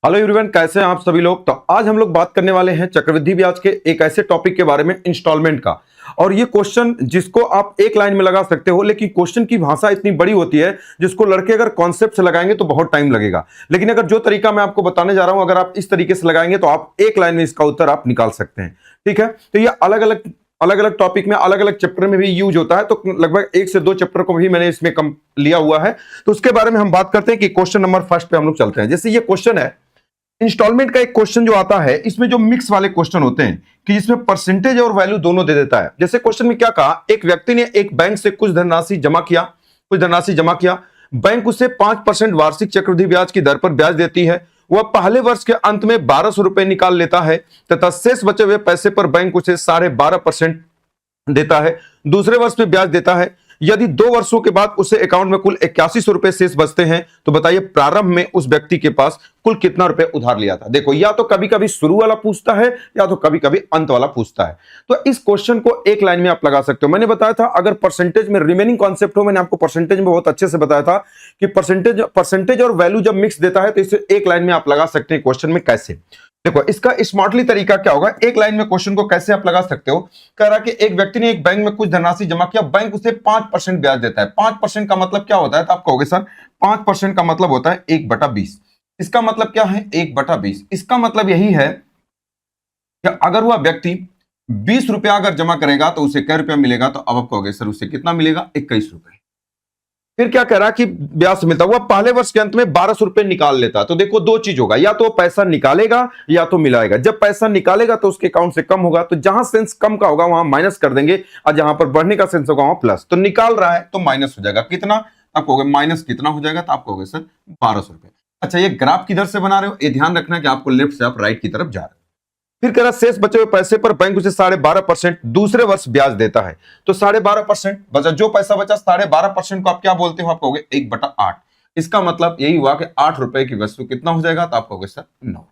Hello everyone, कैसे हैं आप सभी लोग। तो आज हम लोग बात करने वाले हैं चक्रवृद्धि ब्याज के एक ऐसे टॉपिक के बारे में, इंस्टॉलमेंट का। और ये क्वेश्चन जिसको आप एक लाइन में लगा सकते हो, लेकिन क्वेश्चन की भाषा इतनी बड़ी होती है जिसको लड़के अगर कॉन्सेप्ट से लगाएंगे तो बहुत टाइम लगेगा। लेकिन अगर जो तरीका मैं आपको बताने जा रहा हूं, अगर आप इस तरीके से लगाएंगे तो आप एक लाइन में इसका उत्तर आप निकाल सकते हैं। ठीक है, तो ये अलग अलग टॉपिक में, अलग अलग चैप्टर में भी यूज होता है। तो लगभग 1 से 2 चैप्टर को भी मैंने इसमें कम लिया हुआ है। तो उसके बारे में हम बात करते हैं कि क्वेश्चन नंबर फर्स्ट पे हम लोग चलते हैं। जैसे ये क्वेश्चन है, इंस्टॉलमेंट का एक क्वेश्चन जो आता है, इसमें जो मिक्स वाले क्वेश्चन होते हैं कि जिसमें परसेंटेज और वैल्यू दोनों दे देता है। जैसे क्वेश्चन में क्या कहा, एक व्यक्ति ने एक बैंक से कुछ धनराशि जमा किया। बैंक उसे 5% वार्षिक चक्रवृद्धि ब्याज की दर पर ब्याज देती है। वह पहले वर्ष के अंत में 1200 रुपए निकाल लेता है तथा शेष बचे हुए पैसे पर बैंक उसे 12.5% देता है। दूसरे वर्ष में ब्याज देता है। यदि 2 वर्षों के बाद उसे अकाउंट में कुल 8100 रुपए शेष बचते हैं तो बताइए प्रारंभ में उस व्यक्ति के पास कुल कितना रुपए उधार लिया था। देखो, या तो कभी कभी शुरू वाला पूछता है या तो कभी कभी अंत वाला पूछता है। तो इस क्वेश्चन को एक लाइन में आप लगा सकते हो। मैंने बताया था अगर परसेंटेज में रिमेनिंग कॉन्सेप्ट हो, मैंने आपको परसेंटेज में बहुत अच्छे से बताया था कि परसेंटेज और वैल्यू जब मिक्स देता है तो इसे एक लाइन में आप लगा सकते हैं। क्वेश्चन में कैसे, देखो इसका स्मार्टली तरीका क्या होगा, एक लाइन में क्वेश्चन को कैसे आप लगा सकते हो। कह रहा कि एक व्यक्ति ने एक बैंक में कुछ धनराशि जमा किया, बैंक उसे 5% ब्याज देता है। 5% का मतलब क्या होता है, तो आप कहोगे सर 5% का मतलब होता है 1/20। इसका मतलब क्या है, 1/20। इसका मतलब यही है कि अगर वह व्यक्ति 20 रुपया अगर जमा करेगा तो उसे क्या रुपया मिलेगा, तो अब आप कहोगे सर उसे कितना मिलेगा, 21 रुपए। फिर क्या कह रहा कि ब्याज मिलता हुआ पहले वर्ष के अंत में 1200 रुपए निकाल लेता। तो देखो दो चीज होगा, या तो पैसा निकालेगा या तो मिलाएगा। जब पैसा निकालेगा तो उसके अकाउंट से कम होगा, तो जहां सेंस कम का होगा वहां माइनस कर देंगे, और जहां पर बढ़ने का सेंस होगा वहां प्लस। तो निकाल रहा है तो माइनस हो जाएगा, कितना आप कहोगे माइनस कितना हो जाएगा, तो आप कहोगे सर 1200 रुपए। अच्छा, ये ग्राफ किधर से बना रहे हो, ये ध्यान रखना है कि आपको लेफ्ट से आप राइट की तरफ जा रहे हो। फिर कह रहा शेष बचे हुए पैसे पर बैंक उसे 12.5% दूसरे वर्ष ब्याज देता है। तो 12.5% बचा, जो पैसा बचा 12.5% को आप क्या बोलते हो, आप कहोगे 1/8। इसका मतलब यही हुआ कि 8 रुपए की वस्तु कितना हो जाएगा, तो आप कहोगे सर 9।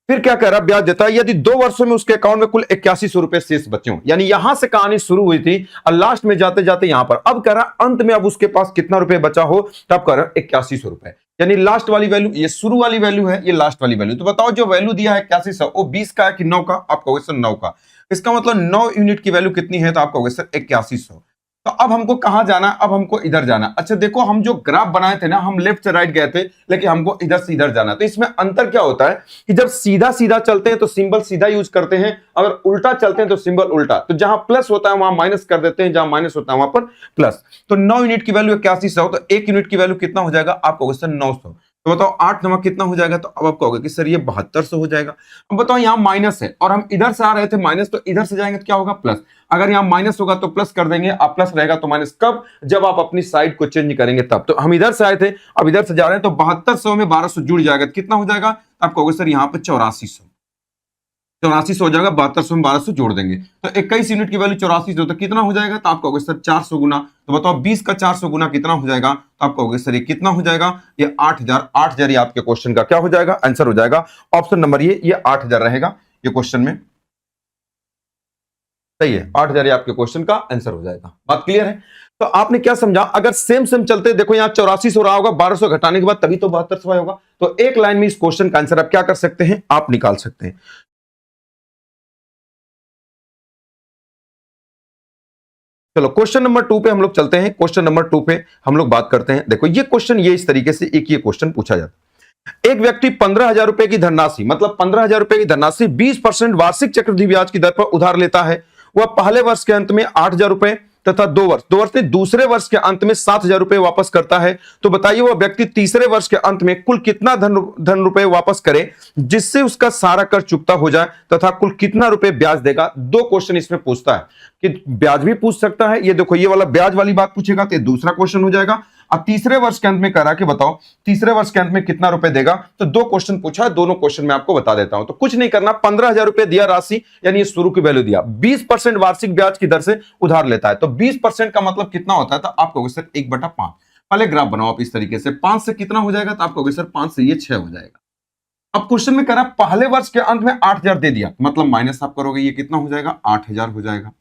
फिर क्या कह रहा, ब्याज देता है यदि 2 वर्षों में उसके अकाउंट में कुल 8100 रुपए शेष बचे हो। यानी यहां से कहानी शुरू हुई थी और लास्ट में जाते जाते यहां पर अब कह रहा अंत में अब उसके पास कितना रुपए बचा हो, तब कह रहा 8100 रुपए। यानी लास्ट वाली वैल्यू, ये शुरू वाली वैल्यू है, ये लास्ट वाली वैल्यू। तो बताओ जो वैल्यू दिया है 8100, वो 20 का है कि 9 का, आप कहोगे सर 9 का। इसका मतलब 9 यूनिट की वैल्यू कितनी है, तो आप कहोगे सर 8100। तो अब हमको कहां जाना, अब हमको इधर जाना। अच्छा देखो, हम जो ग्राफ बनाए थे ना, हम लेफ्ट से राइट गए थे, लेकिन हमको इधर से इधर जाना। तो इसमें अंतर क्या होता है कि जब सीधा सीधा चलते हैं तो सिंबल सीधा यूज करते हैं, अगर उल्टा चलते हैं तो सिंबल उल्टा। तो जहां प्लस होता है वहां माइनस कर देते हैं, जहां माइनस होता है वहां पर प्लस। तो 9 यूनिट की वैल्यू 8100, तो 1 यूनिट की वैल्यू कितना हो जाएगा, आप कहोगे सर 900। तो बताओ 8 नवा कितना हो जाएगा, तो अब आप कहोगे कि सर ये 7200 हो जाएगा। अब बताओ यहां माइनस है और हम इधर से आ रहे थे माइनस, तो इधर से जाएंगे तो क्या होगा, प्लस। अगर यहां माइनस होगा तो प्लस कर देंगे, अब प्लस रहेगा तो माइनस। कब, जब आप अपनी साइड को चेंज करेंगे तब। तो हम इधर से आए थे, अब इधर से जा रहे हैं, तो 7200 में 1200 जुड़ जाएगा, तो कितना हो जाएगा, आप कहोगे सर यहाँ पे 8400। 8400 हो जाएगा, 7200 में 1200 जोड़ देंगे तो 21 यूनिट की वैल्यू 8400, तो कितना हो जाएगा, तो आप कहोगे सर 400 गुना। तो बताओ 20 का 400 गुना कितना हो जाएगा, तो आप कहोगे सर ये कितना हो जाएगा, ये 8000। 8000 ये आपके क्वेश्चन का क्या हो जाएगा, आंसर हो जाएगा। ऑप्शन नंबर ये 8000 रहेगा ये क्वेश्चन में, सही है। 8000 ये आपके क्वेश्चन का आंसर हो जाएगा। बात क्लियर है। तो आपने क्या समझा, अगर सेम सेम चलते, देखो यहां 8400 रहा होगा, 1200 घटाने के बाद तभी तो 7200 होगा। तो एक लाइन में इस क्वेश्चन का आंसर आप क्या कर सकते हैं, आप निकाल सकते हैं। चलो क्वेश्चन नंबर 2 पे हम लोग चलते हैं। क्वेश्चन नंबर 2 पे हम लोग बात करते हैं। देखो ये क्वेश्चन ये इस तरीके से एक ये क्वेश्चन पूछा जाता है। एक व्यक्ति 15,000 रुपए की धनराशि, मतलब 15,000 रुपए की धनराशि 20% वार्षिक चक्रवृद्धि ब्याज की दर पर उधार लेता है। वह पहले वर्ष के अंत में 8,000 रुपए तथा 2 वर्ष में दूसरे वर्ष के अंत में 7,000 रुपए वापस करता है। तो बताइए वह व्यक्ति तीसरे वर्ष के अंत में कुल कितना धन रुपए वापस करे जिससे उसका सारा कर चुकता हो जाए, तथा कुल कितना रुपए ब्याज देगा। 2 क्वेश्चन इसमें पूछता है कि ब्याज भी पूछ सकता है, ये देखो ये वाला ब्याज वाली बात पूछेगा तो ये दूसरा क्वेश्चन हो जाएगा। अब तीसरे वर्ष के अंत में कह रहा कि बताओ तीसरे वर्ष के अंत में कितना रुपए देगा। तो 2 क्वेश्चन पूछा है, दोनों क्वेश्चन मैं आपको बता देता हूं। तो कुछ नहीं करना, 15,000 रुपए दिया राशि, यानी ये शुरू की वैल्यू दिया, 20% वार्षिक ब्याज की दर से उधार लेता है। तो 20% का मतलब कितना होता है, तो आप कहोगे सर 1/5। पहले ग्राफ बनाओ आप इस तरीके से, 5 से कितना हो जाएगा, तो आप कहोगे सर 5 से ये 6 हो जाएगा। अब क्वेश्चन में कह रहा पहले वर्ष के अंत में 8000 दे दिया, मतलब माइनस आप करोगे, ये कितना हो जाएगा, 8000 हो जाएगा।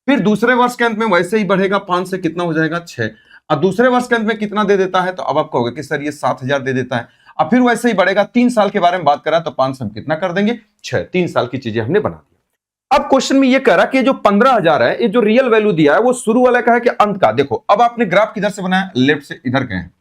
फिर दूसरे वर्ष के अंत में वैसे ही बढ़ेगा, 5 से कितना हो जाएगा, 6। और दूसरे वर्ष के अंत में कितना दे देता है, तो अब आप कहोगे कि सर ये 7000 दे देता है। अब फिर वैसे ही बढ़ेगा। 3 साल के बारे में बात करा तो 5 हम कितना कर देंगे 6। 3 साल की चीजें हमने बना दी। अब क्वेश्चन में ये कह रहा कि ये जो 15,000 है, ये जो रियल वैल्यू दिया है वो शुरू वाला का है कि अंत का। देखो अब आपने ग्राफ किधर से बनाया, लेफ्ट से इधर गए हैं।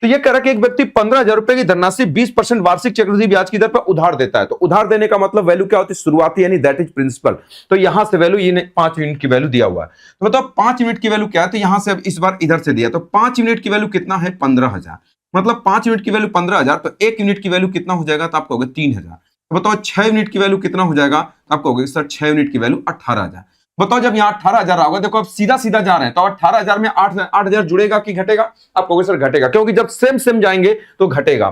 तो ये कह रहा कि एक व्यक्ति 15,000 रुपए की धनराशि 20% वार्षिक चक्रवृद्धि ब्याज की दर पर उधार देता है। तो उधार देने का मतलब वैल्यू क्या होती है, शुरुआती, यानी दैट इज प्रिंसिपल। तो यहां से वैल्यू ये 5 यूनिट की वैल्यू दिया हुआ है। तो बताओ 5 यूनिट की वैल्यू क्या है, तो यहां से अब इस बार इधर से दिया, तो 5 यूनिट की वैल्यू कितना है 15,000। मतलब 5 यूनिट की वैल्यू 15,000, तो 1 यूनिट की वैल्यू कितना हो जाएगा, तो आप कहोगे 3,000। तो बताओ 6 यूनिट की वैल्यू कितना हो जाएगा, तो आप कहोगे सर 6 यूनिट की वैल्यू 18,000। बताओ जब यहाँ 18,000 होगा, देखो अब सीधा सीधा जा रहे हैं, तो 18,000 में 8,000 जुड़ेगा कि घटेगा, आप कहोगे सर घटेगा, क्योंकि जब सेम सेम जाएंगे तो घटेगा।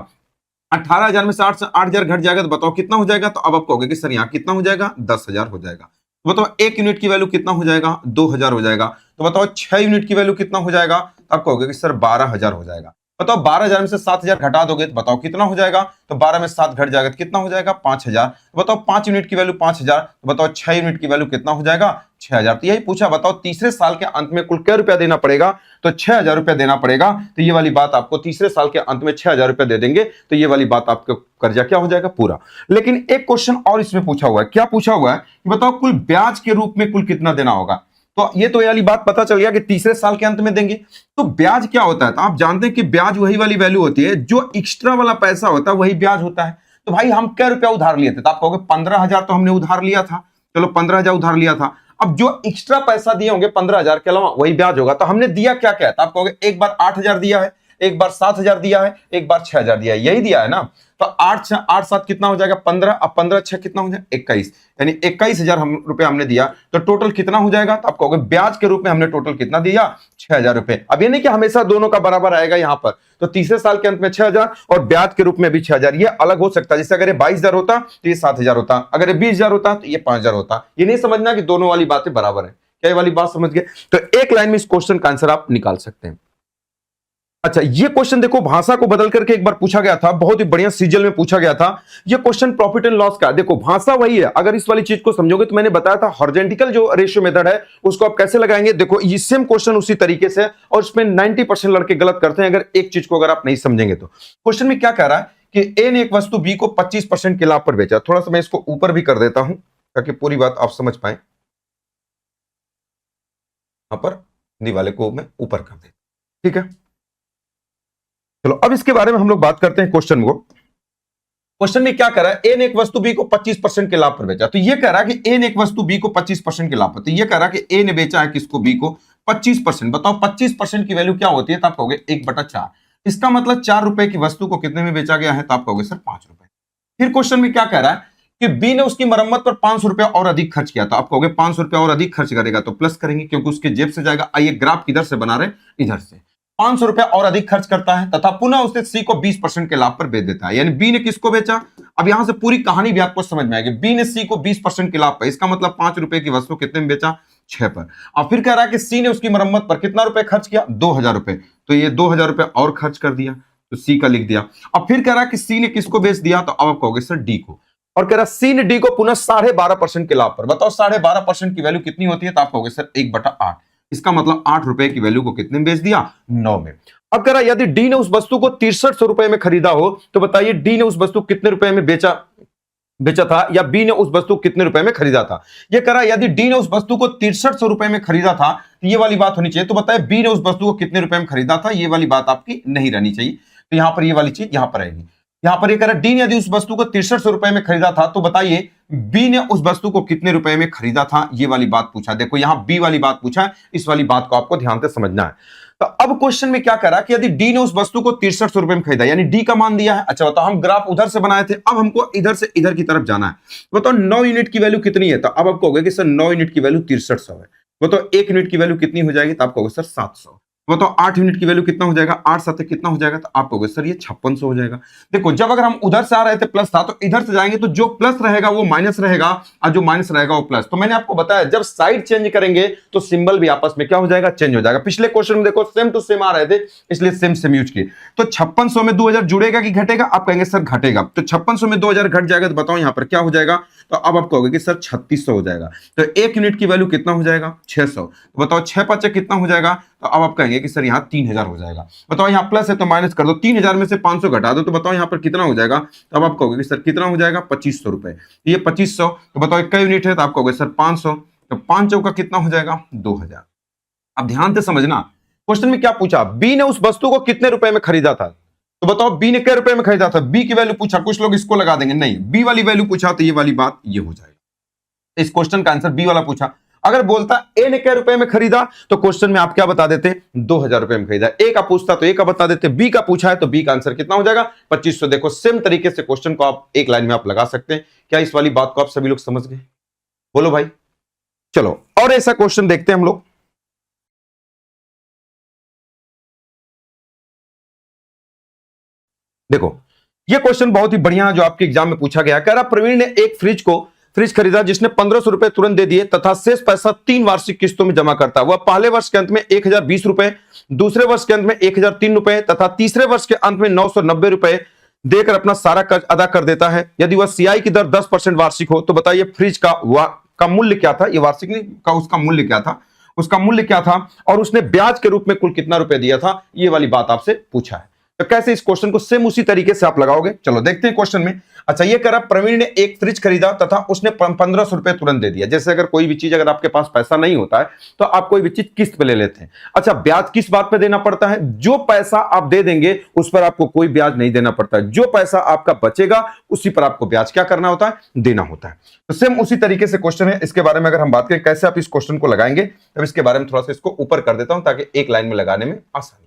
18,000 में से 8,000 घट जाएगा, तो बताओ कितना हो जाएगा, तो अब आप कहोगे कि सर यहाँ कितना हो जाएगा, 10,000 हो जाएगा। तो बताओ 1 यूनिट की वैल्यू कितना हो जाएगा, 2,000 हो जाएगा। तो बताओ 6 यूनिट की वैल्यू कितना हो जाएगा, तो आप कहोगे कि सर 12,000 हो जाएगा। बताओ 12,000 में से 7,000 घटा दोगे तो बताओ कितना हो जाएगा, तो 12 में 7 घट जाएगा तो कितना हो जाएगा 5,000। बताओ 5 यूनिट की वैल्यू 5,000, तो बताओ 6 यूनिट की वैल्यू कितना हो जाएगा 6,000। तो यही पूछा, बताओ तीसरे साल के अंत में कुल क्या रुपया देना पड़ेगा, तो 6,000 रुपया देना पड़ेगा। तो ये वाली बात आपको तीसरे साल के अंत में 6,000 रुपया दे देंगे, तो ये वाली बात आपका कर्जा क्या हो जाएगा पूरा। लेकिन एक क्वेश्चन और इसमें पूछा हुआ है, क्या पूछा हुआ है कि बताओ कुल ब्याज के रूप में कुल कितना देना होगा। तो ये तो वाली बात पता चल गया कि तीसरे साल के अंत में देंगे। तो ब्याज क्या होता है, तो आप जानते हैं कि ब्याज वही वाली वैल्यू होती है, जो एक्स्ट्रा वाला पैसा होता है वही ब्याज होता है। तो भाई हम क्या रुपया उधार लिए थे, तो आप कहोगे 15,000 तो हमने उधार लिया था, चलो 15,000 उधार लिया था। अब जो एक्स्ट्रा पैसा दिए होंगे 15,000 के अलावा वही ब्याज होगा। तो हमने दिया क्या क्या है, तो आप कहोगे एक बार 8,000 दिया है, एक बार 7,000 दिया है, एक बार 6,000 दिया है, यही दिया है ना। तो 8 कितना हो जाएगा 15, अब 15 6 कितना हो जाएगा 21, यानी 21,000 रुपया हमने दिया। तो टोटल कितना हो जाएगा, तो आप कहोगे ब्याज के रूप में हमने टोटल कितना दिया 6,000 रुपए। अब ये नहीं कि हमेशा दोनों का बराबर आएगा यहाँ पर, तो तीसरे साल के अंत में 6,000 और ब्याज के रूप में भी 6,000, ये अलग हो सकता है। जैसे अगर ये 22,000 होता तो ये 7,000 होता, अगर ये 20,000 होता तो ये 5,000 होता। ये नहीं समझना कि दोनों वाली बातें बराबर है, क्या ये वाली बात समझ गए। तो एक लाइन में इस क्वेश्चन का आंसर आप निकाल सकते हैं। अच्छा ये क्वेश्चन देखो भाषा को बदल करके एक बार पूछा गया था, बहुत ही बढ़िया सीजल में पूछा गया था। ये क्वेश्चन प्रॉफिट एंड लॉस का, देखो भाषा वही है। अगर इस वाली चीज को समझोगे तो मैंने बताया था हॉरिजॉन्टल जो रेशियो मेथड है उसको आप कैसे लगाएंगे। देखो ये सेम क्वेश्चन उसी तरीके से, और इसमें 90% लड़के गलत करते हैं अगर एक चीज को अगर आप नहीं समझेंगे तो। क्वेश्चन में क्या कह रहा है कि ए ने एक वस्तु बी को 25% के लाभ पर बेचा। थोड़ा सा मैं इसको ऊपर भी कर देता हूं ताकि पूरी बात आप समझ पाए। यहां पर हिंदी वाले को मैं ऊपर कर देता, ठीक है। चलो अब इसके बारे में हम लोग बात करते हैं क्वेश्चन को। क्वेश्चन में क्या कर रहा है, ए ने एक वस्तु बी को 25% के लाभ पर बेचा। तो ये कह रहा है कि ए ने एक वस्तु बी को 25% के लाभ पर, तो ये कह रहा है कि ए ने बेचा है किसको, बी को 25%। बताओ 25% की वैल्यू क्या होती है, तो आप कहोगे 1/4। इसका मतलब 4 रुपए की वस्तु को कितने में बेचा गया है, तो आप कहोगे सर 5 रुपए। फिर क्वेश्चन में क्या कह रहा है कि बी ने उसकी मरम्मत पर 500 रुपया और अधिक खर्च किया। तो आप कहोगे 500 रुपया और अधिक खर्च करेगा तो प्लस करेंगे क्योंकि उसके जेब से जाएगा। आइए ग्राफ किधर से बना रहे, इधर से। 500 रुपया और अधिक खर्च करता है तथा पुनः उसने सी को 20% के लाभ पर बेच देता है। यानी बी ने किसको बेचा, अब यहां से पूरी कहानी भी आपको समझ में आएगी। बी ने सी को 20% के लाभ पर, इसका मतलब 5 रुपए की वस्तु कितने में बेचा, 6 पर। अब फिर कह रहा है कि सी ने उसकी मरम्मत पर कितना रुपए खर्च किया, 2,000 रुपए। तो ये 2,000 रुपए और खर्च कर दिया, तो सी का लिख दिया। अब फिर कह रहा है कि सी ने किसको बेच दिया, तो अब आप कहोगे सर डी को। और कह रहा सी ने डी को पुनः 12.5% के लाभ पर। बताओ 12.5% की वैल्यू कितनी होती है, तो आप कहोगे सर 1/8। इसका मतलब 8 रुपए की वैल्यू को कितने में बेच दिया, 9 में। अब कह रहा यदि डी ने उस वस्तु को 6300 रुपए में खरीदा हो तो बताइए डी ने उस वस्तु कितने रुपए में बेचा था, या बी ने उस वस्तु कितने रुपए में खरीदा था। यह कह रहा यदि डी ने उस वस्तु को 6300 रुपए में खरीदा था, तो ये वाली बात होनी चाहिए। तो बताइए बी ने उस वस्तु को कितने रुपए में खरीदा था, ये वाली बात आपकी नहीं रहनी चाहिए। तो यहां पर ये वाली चीज यहां पर आएगी। यहां पर ये कह रहा डी ने यदि उस वस्तु को 6300 रुपए में खरीदा था, तो बताइए बी ने उस वस्तु को कितने रुपए में खरीदा था, ये वाली बात पूछा। देखो यहां बी वाली बात पूछा है, इस वाली बात को आपको ध्यान से समझना है। तो अब क्वेश्चन में क्या करा कि यदि डी ने उस वस्तु को 6300 रुपए में खरीदा, यानी डी का मान दिया है। अच्छा बताओ हम ग्राफ उधर से बनाए थे, अब हमको इधर से इधर की तरफ जाना है। बताओ 9 यूनिट की वैल्यू कितनी है, तो अब आप कहोगे कि सर 9 यूनिट की वैल्यू 6300 है। बताओ 1 यूनिट की वैल्यू कितनी हो जाएगी, तो आप कहोगे सर 700। बताओ 8 यूनिट की वैल्यू कितना हो जाएगा, 8 7 कितना हो जाएगा, तो आप कहोगे सर ये 5600 हो जाएगा। देखो जब अगर हम उधर से आ रहे थे प्लस था, तो इधर से जाएंगे तो जो प्लस रहेगा वो माइनस रहेगा, और जो माइनस रहेगा वो प्लस। तो मैंने आपको बताया जब साइड चेंज करेंगे तो सिंबल भी आपस में क्या हो जाएगा, चेंज हो जाएगा। पिछले क्वेश्चन में देखो सेम टू सेम आ रहे थे, इसलिए सेम सेम यूज किए। तो 5600 में 2000 जुड़ेगा कि घटेगा, आप कहेंगे सर घटेगा। तो 5600 में 2000 घट जाएगा, तो बताओ यहां पर क्या हो जाएगा, तो अब आप कहोगे कि सर 3600 हो जाएगा। तो 1 यूनिट की वैल्यू कितना हो जाएगा, 600। तो बताओ 6 5 कितना हो जाएगा, तो अब आप कहेंगे कि सर यहाँ 3000 हो जाएगा। बताओ यहाँ प्लस है तो माइनस कर दो, 3000 में से 500 घटा दो, तो बताओ यहाँ पर कितना हो जाएगा। तो अब आप कहोगे कि सर कितना हो जाएगा, 2500 रुपए। ये 2500, तो बताओ क्या यूनिट है, तो आप कहोगे सर 500, तो 5 चौका कितना हो जाएगा, 2000। अब ध्यान से समझना, क्वेश्चन में क्या पूछा, बी ने उस वस्तु को कितने रुपए में खरीदा था। तो बताओ बी ने कितने रुपए में खरीदा था, बी की वैल्यू पूछा, कुछ लोग इसको लगा देंगे, नहीं, बी वाली वैल्यू पूछा तो ये वाली बात ये हो जाएगा। इस क्वेश्चन का आंसर बी वाला पूछा। अगर बोलता ए ने कितने रुपए में खरीदा, तो क्वेश्चन में आप क्या बता देते, 2000 रुपए में खरीदा। ए का पूछता तो ए का बता देते, बी का पूछा है तो बी का आंसर कितना हो जाएगा, 2500। देखो सेम तरीके से क्वेश्चन को आप एक लाइन में आप लगा सकते हैं। क्या इस वाली बात को आप सभी लोग समझ गए, बोलो भाई। चलो और ऐसा क्वेश्चन देखते हैं हम लोग। देखो ये क्वेश्चन बहुत ही बढ़िया है जो आपके एग्जाम में पूछा गया। कह रहा प्रवीण ने एक फ्रिज खरीदा जिसने 1500 रुपए तुरंत दे दिए तथा शेष पैसा 3 वार्षिक किस्तों में जमा करता है। वह पहले वर्ष के अंत में 1020 रुपए, दूसरे वर्ष के अंत में 1003 रुपए तथा तीसरे वर्ष के अंत में 990 रुपए देकर अपना सारा कर्ज अदा कर देता है। यदि वह सीआई की दर 10% वार्षिक हो तो बताइए फ्रिज का मूल्य क्या था। ये वार्षिक नहीं का, उसका मूल्य क्या था, उसका मूल्य क्या था और उसने ब्याज के रूप में कुल कितना रुपए दिया था, ये वाली बात आपसे पूछा है। तो कैसे इस क्वेश्चन को सेम उसी तरीके से आप लगाओगे, चलो देखते हैं क्वेश्चन में। अच्छा ये कह रहा प्रवीण ने एक फ्रिज खरीदा तथा उसने 1500 रुपए तुरंत दे दिया। जैसे अगर कोई भी चीज अगर आपके पास पैसा नहीं होता है तो आप कोई भी चीज किस्त पे ले लेते हैं। अच्छा ब्याज किस बात पे देना पड़ता है, जो पैसा आप दे देंगे उस पर आपको कोई ब्याज नहीं देना पड़ता है। जो पैसा आपका बचेगा उसी पर आपको ब्याज क्या करना होता है, देना होता है। तो सेम उसी तरीके से क्वेश्चन है। इसके बारे में अगर हम बात करें कैसे आप इस क्वेश्चन को लगाएंगे, तब इसके बारे में थोड़ा सा इसको ऊपर कर देता हूं ताकि एक लाइन में लगाने में आसानी।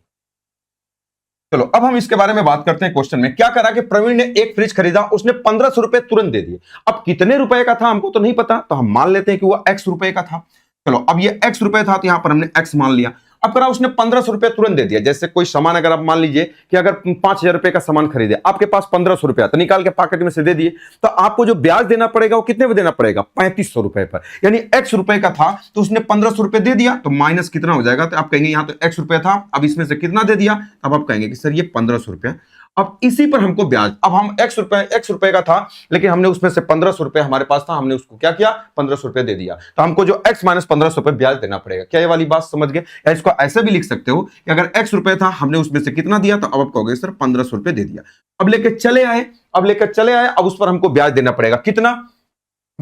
चलो अब हम इसके बारे में बात करते हैं। क्वेश्चन में क्या करा कि प्रवीण ने एक फ्रिज खरीदा, उसने 1500 रुपए तुरंत दे दिए। अब कितने रुपए का था हमको तो नहीं पता, तो हम मान लेते हैं कि वो x रुपए का था। चलो अब ये x रुपए था तो यहां पर हमने x मान लिया। अब करा उसने 1500 रुपए तुरंत दे दिया। जैसे कोई सामान अगर आप मान लीजिए कि अगर 5000 रुपए का सामान खरीदे, आपके पास 1500 रुपया तो निकाल के पॉकेट में से दे दिए, तो आपको जो ब्याज देना पड़ेगा वो कितने में देना पड़ेगा, 3500 रुपए पर। यानी x रुपए का था तो उसने 1500 रुपए दे दिया, तो माइनस कितना हो जाएगा, तो आप कहेंगे यहां तो x रुपया था, अब इसमें से कितना दे दिया, अब आप कहेंगे कि सर ये 1500 रुपया। अब इसी पर हमको ब्याज, अब हम x रुपए का था लेकिन हमने उसमें से 1500 रुपए हमारे पास था, हमने उसको क्या किया, 1500 रुपए दे दिया, तो हमको जो x माइनस 1500 रुपए ब्याज देना पड़ेगा। क्या ये वाली बात समझ गए। या इसको ऐसे भी लिख सकते हो कि अगर x रुपए था हमने उसमें से कितना दिया, तो अब आप कहोगे सर 1500 रुपए दे दिया। अब लेकर चले आए, अब उस पर हमको ब्याज देना पड़ेगा कितना,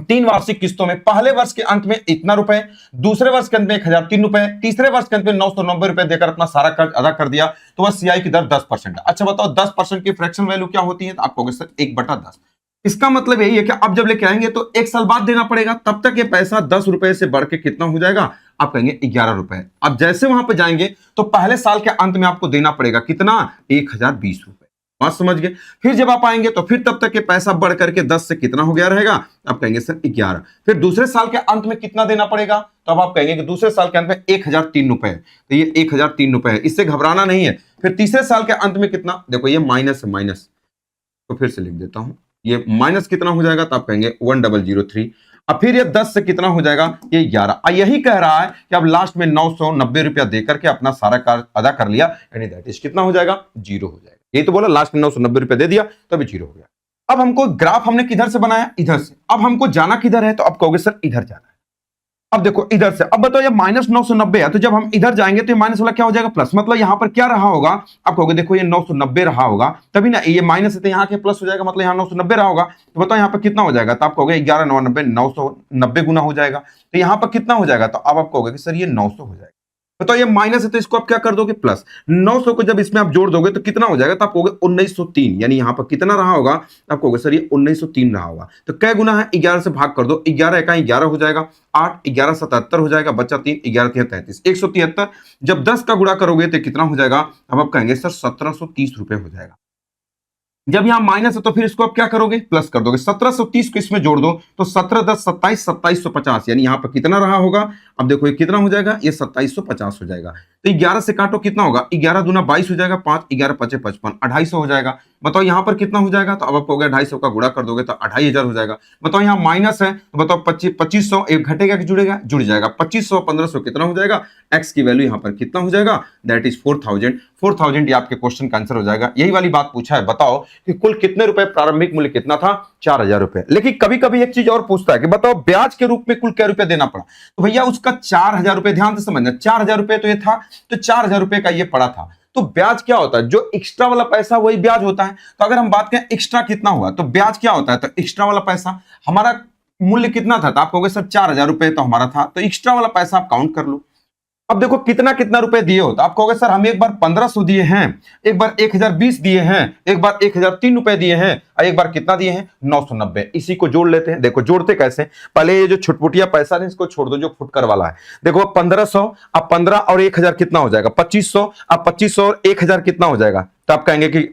3 वार्षिक किस्तों में। पहले वर्ष के अंत में इतना रुपए, दूसरे वर्ष के अंत में 1003 रुपए, तीसरे वर्ष के अंत में 990 रुपए देकर अपना सारा कर्ज अदा कर दिया। तो वह सीआई की दर 10%। अच्छा बताओ 10% की फ्रैक्शन वैल्यू क्या होती है, तो आप कहोगे सर 1/10। इसका मतलब यही है कि अब जब लेके आएंगे तो 1 साल बाद देना पड़ेगा, तब तक ये पैसा 10 रुपए से बढ़ के कितना हो जाएगा, आप कहेंगे 11 रुपए। अब जैसे वहां पे जाएंगे तो पहले साल के अंत में आपको देना पड़ेगा कितना, 1020 रुपए। बात समझ गए। फिर जब आप आएंगे तो फिर तब तक के पैसा बढ़ करके 10 से कितना हो गया रहेगा, आप कहेंगे सर 11। फिर दूसरे साल के अंत में कितना देना पड़ेगा, तो अब आप कहेंगे कि दूसरे साल के अंत में 1003 रुपए, तो ये 1003 रुपए है, इससे घबराना नहीं है। फिर तीसरे साल के अंत में कितना, देखो ये माइनस है, माइनस तो फिर से लिख देता हूं, ये माइनस कितना हो जाएगा, तो आप कहेंगे 1003। अब फिर ये 10 से कितना हो जाएगा, ये 11। यही कह रहा है कि अब लास्ट में 990 रुपया देकर के अपना सारा कार्य अदा कर लिया, यानी दैट इज कितना हो जाएगा, 0 हो जाएगा। यही तो बोला, लास्ट में 990 रुपए दे दिया तभी 0 हो गया। अब हमको ग्राफ हमने किधर से बनाया, इधर से। अब हमको जाना किधर है, तो अब कहोगे सर इधर जाना है। अब देखो इधर से, अब बताओ ये माइनस 990 है, तो जब हम इधर जाएंगे तो ये माइनस वाला क्या हो जाएगा, प्लस। मतलब यहां पर क्या रहा होगा, आप कहोगे देखो ये 990 रहा होगा, तभी ना ये माइनस है तो यहाँ के प्लस हो जाएगा, मतलब यहाँ 990 रहा होगा। तो बताओ यहाँ पर कितना हो जाएगा, तो आप कहोगे 11 9 90 990 गुना हो जाएगा, तो यहाँ पर कितना हो जाएगा, तो अब आप कहोगे कि सर ये 900 हो जाएगा। बताओ ये माइनस है तो इसको आप क्या कर दोगे, प्लस। 900 को जब इसमें आप जोड़ दोगे तो कितना हो जाएगा, तो आप कहोगे 1903। यानी यहां पर कितना रहा होगा, आप कहोगे सर ये 1903 रहा होगा। तो क्या गुना है, 11 से भाग कर दो, 11 का 11 हो जाएगा, 8 11 77 हो जाएगा, बच्चा 3 11 3 33 173। जब 10 का गुणा करोगे तो कितना हो जाएगा, अब आप कहेंगे सर 1730 रुपए हो जाएगा। जब यहां माइनस है तो फिर इसको आप क्या करोगे, प्लस कर दोगे। 1730 को इसमें जोड़ दो तो 17 10 27 2750, यानी यहां पर कितना रहा होगा, अब देखो ये कितना हो जाएगा, ये 2750 हो जाएगा। तो 11 से काटो कितना होगा, 11 दूना 22 हो जाएगा, 5 11 5 55 250 हो जाएगा। बताओ यहां पर कितना हो जाएगा, तो अब आप हो गया 250 का गुणा कर दोगे तो 2500 हो जाएगा। बताओ यहां माइनस है तो बताओ 2500 एक घटेगा कि जुड़ेगा, जुड़ जाएगा। 2500 1500 कितना हो जाएगा, x की वैल्यू यहां पर कितना हो जाएगा, दैट इज 4000 ये आपके क्वेश्चन का आंसर हो जाएगा। यही वाली बात पूछा है, बताओ कि कुल कितने रुपए, प्रारंभिक मूल्य कितना था, 4000 रुपए। लेकिन कभी कभी एक चीज और पूछता है कि बताओ ब्याज के रूप में कुल क्या रुपए देना पड़ा, तो भैया उसका 4000 रुपए, ध्यान से समझना 4000 रुपए तो ये था, तो 4,000 रुपए का ये पड़ा था। तो ब्याज क्या होता है, जो एक्स्ट्रा वाला पैसा वही ब्याज होता है। तो अगर हम बात करें एक्स्ट्रा कितना हुआ, तो ब्याज क्या होता है, तो एक्स्ट्रा वाला पैसा हमारा मूल्य कितना था, तो आप कहोगे सर 4,000 रुपए तो हमारा था, तो एक्स्ट्रा वाला पैसा आप काउंट कर लो। अब देखो कितना कितना रुपए दिए हो, तो आप कहोगे सर हम एक बार 1,500 दिए हैं, एक बार 1,020 दिए हैं, एक बार 1,003 रुपए दिए हैं, और एक बार कितना दिए हैं 990। इसी को जोड़ लेते हैं। देखो जोड़ते कैसे, पहले ये जो छुटपुटिया पैसा है इसको छोड़ दो, जो फुटकर वाला है। देखो 1,500 अब 15 और 1,000 कितना हो जाएगा 2,500, अब 2,500 और 1,000 कितना हो जाएगा, तो आप कहेंगे कि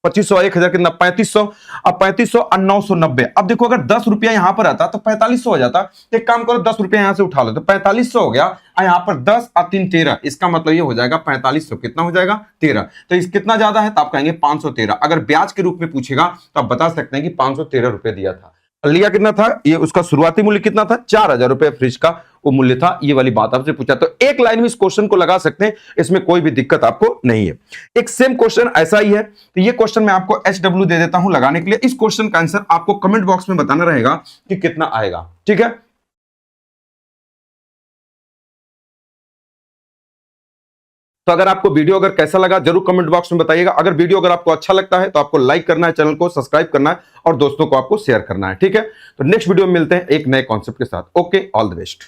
2,500 और 1,000 कितना 3,500, अब 3,500 और 990। अब देखो अगर 10 रुपया यहां पर आता तो 4,500 हो जाता। तो एक काम करो 10 रुपया यहां से उठा लो, तो 4,500 हो गया, और यहां पर 10 और 3 13, इसका मतलब ये हो जाएगा 4,500 कितना हो जाएगा 13। तो इस कितना ज्यादा है, तो आप कहेंगे 513। अगर ब्याज के रूप में पूछेगा तो आप बता सकते हैं कि 513 रुपए दिया था। लिया कितना था, ये उसका शुरुआती मूल्य कितना था 4,000 रुपए फ्रिज का वो मूल्य था। ये वाली बात आपसे पूछा, तो एक लाइन में इस क्वेश्चन को लगा सकते हैं, इसमें कोई भी दिक्कत आपको नहीं है। एक सेम क्वेश्चन ऐसा ही है, तो ये क्वेश्चन मैं आपको HW दे देता हूं लगाने के लिए। इस क्वेश्चन का आंसर आपको कमेंट बॉक्स में बताना रहेगा कि कितना आएगा, ठीक है। तो अगर आपको वीडियो अगर कैसा लगा जरूर कमेंट बॉक्स में बताइएगा। अगर वीडियो अगर आपको अच्छा लगता है तो आपको लाइक करना है, चैनल को सब्सक्राइब करना है और दोस्तों को आपको शेयर करना है, ठीक है। तो नेक्स्ट वीडियो में मिलते हैं एक नए कॉन्सेप्ट के साथ। Okay, all the best.